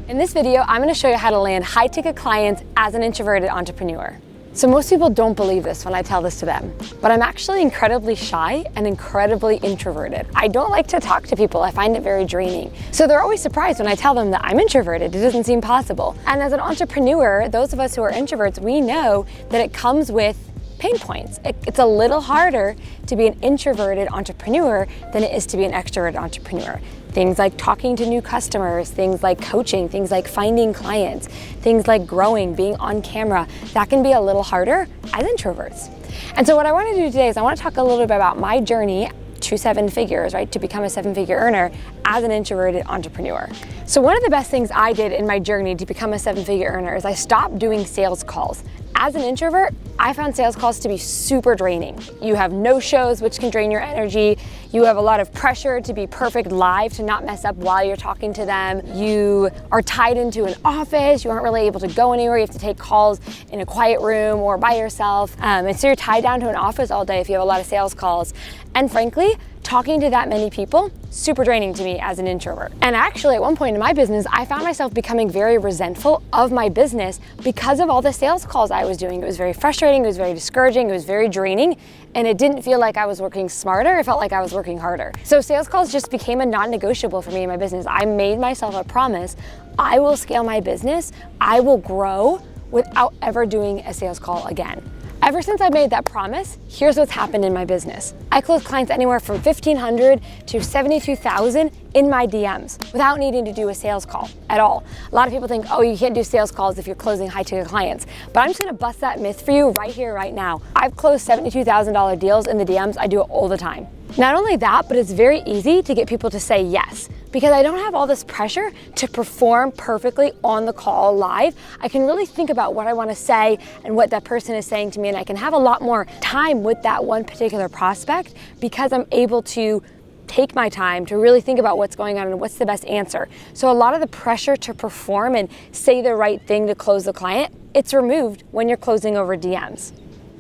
In this video, I'm going to show you how to land high-ticket clients as an introverted entrepreneur. So most people don't believe this when I tell this to them, but I'm actually incredibly shy and incredibly introverted. I don't like to talk to people. I find it very draining. So they're always surprised when I tell them that I'm introverted. It doesn't seem possible. And as an entrepreneur, those of us who are introverts, we know that it comes with pain points. It's a little harder to be an introverted entrepreneur than it is to be an extroverted entrepreneur. Things like talking to new customers, things like coaching, things like finding clients, things like growing, being on camera, that can be a little harder as introverts. And so what I want to do today is I want to talk a little bit about my journey to 7 figures, right? To become a 7-figure earner as an introverted entrepreneur. So one of the best things I did in my journey to become a 7-figure earner is I stopped doing sales calls. As an introvert, I found sales calls to be super draining. You have no-shows, which can drain your energy. You have a lot of pressure to be perfect live, to not mess up while you're talking to them. You are tied into an office. You aren't really able to go anywhere. You have to take calls in a quiet room or by yourself. And so you're tied down to an office all day if you have a lot of sales calls. And frankly, talking to that many people, super draining to me as an introvert. And actually, at one point in my business, I found myself becoming very resentful of my business because of all the sales calls I was doing. It was very frustrating, it was very discouraging, it was very draining, and it didn't feel like I was working smarter, it felt like I was working harder. So sales calls just became a non-negotiable for me in my business. I made myself a promise, I will scale my business, I will grow without ever doing a sales call again. Ever since I made that promise, here's what's happened in my business. I close clients anywhere from $1,500 to $72,000 in my DMs without needing to do a sales call at all. A lot of people think, oh, you can't do sales calls if you're closing high-ticket clients. But I'm just gonna bust that myth for you right here, right now. I've closed $72,000 deals in the DMs. I do it all the time. Not only that, but it's very easy to get people to say yes, because I don't have all this pressure to perform perfectly on the call live. I can really think about what I want to say and what that person is saying to me, and I can have a lot more time with that one particular prospect because I'm able to take my time to really think about what's going on and what's the best answer. So a lot of the pressure to perform and say the right thing to close the client, it's removed when you're closing over DMs.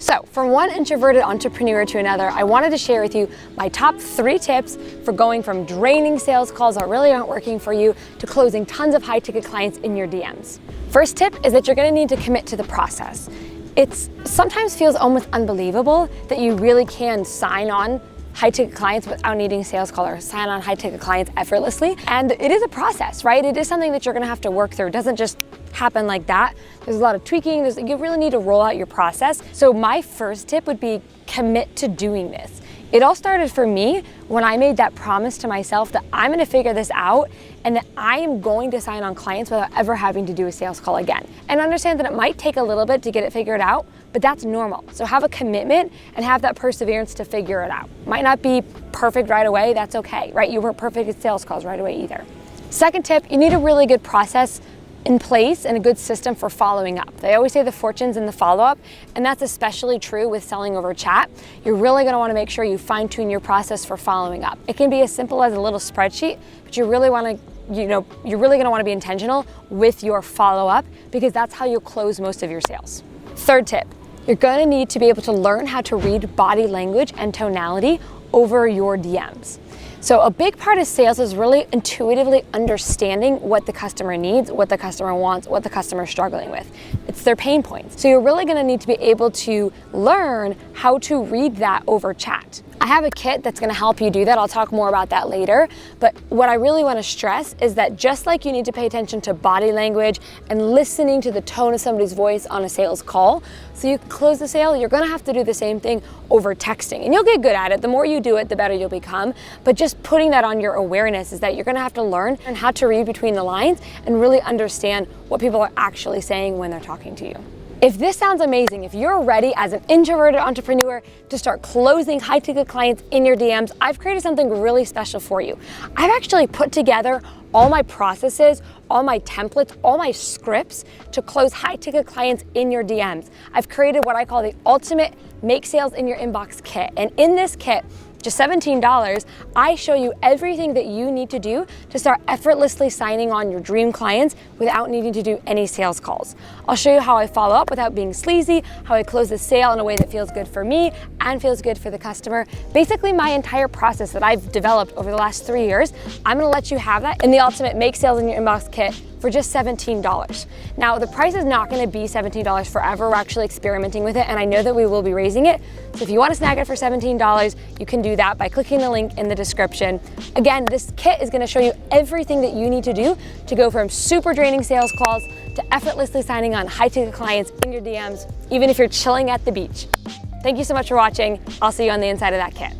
So from one introverted entrepreneur to another, I wanted to share with you my top 3 tips for going from draining sales calls that really aren't working for you to closing tons of high-ticket clients in your DMs. First tip is that you're gonna need to commit to the process. It sometimes feels almost unbelievable that you really can sign on high-ticket clients without needing a sales call or sign on high-ticket clients effortlessly. And it is a process, right? It is something that you're gonna have to work through. It doesn't just happen like that. There's a lot of tweaking. You really need to roll out your process. So my first tip would be commit to doing this. It all started for me when I made that promise to myself that I'm gonna figure this out and that I am going to sign on clients without ever having to do a sales call again. And understand that it might take a little bit to get it figured out, but that's normal. So have a commitment and have that perseverance to figure it out. Might not be perfect right away, that's okay, right? You weren't perfect at sales calls right away either. Second tip, you need a really good process in place and a good system for following up. They always say the fortune's in the follow-up, and that's especially true with selling over chat. You're really gonna wanna make sure you fine-tune your process for following up. It can be as simple as a little spreadsheet, but you're really gonna wanna be intentional with your follow-up because that's how you'll close most of your sales. Third tip, you're gonna need to be able to learn how to read body language and tonality over your DMs. So a big part of sales is really intuitively understanding what the customer needs, what the customer wants, what the customer is struggling with. It's their pain points. So you're really gonna need to be able to learn how to read that over chat. I have a kit that's gonna help you do that. I'll talk more about that later. But what I really wanna stress is that just like you need to pay attention to body language and listening to the tone of somebody's voice on a sales call, so you can close the sale, you're gonna have to do the same thing over texting. And you'll get good at it. The more you do it, the better you'll become. But just putting that on your awareness is that you're gonna have to learn how to read between the lines and really understand what people are actually saying when they're talking to you. If this sounds amazing, if you're ready as an introverted entrepreneur to start closing high-ticket clients in your DMs, I've created something really special for you. I've actually put together all my processes, all my templates, all my scripts to close high-ticket clients in your DMs. I've created what I call the ultimate Make Sales in Your Inbox kit. And in this kit, just $17, I show you everything that you need to do to start effortlessly signing on your dream clients without needing to do any sales calls. I'll show you how I follow up without being sleazy, how I close the sale in a way that feels good for me and feels good for the customer. Basically, my entire process that I've developed over the last 3 years, I'm gonna let you have that in the ultimate Make Sales in Your Inbox kit for just $17. Now, the price is not gonna be $17 forever. We're actually experimenting with it, and I know that we will be raising it. So if you wanna snag it for $17, you can do that by clicking the link in the description. Again, this kit is gonna show you everything that you need to do to go from super draining sales calls to effortlessly signing on high-ticket clients in your DMs, even if you're chilling at the beach. Thank you so much for watching. I'll see you on the inside of that kit.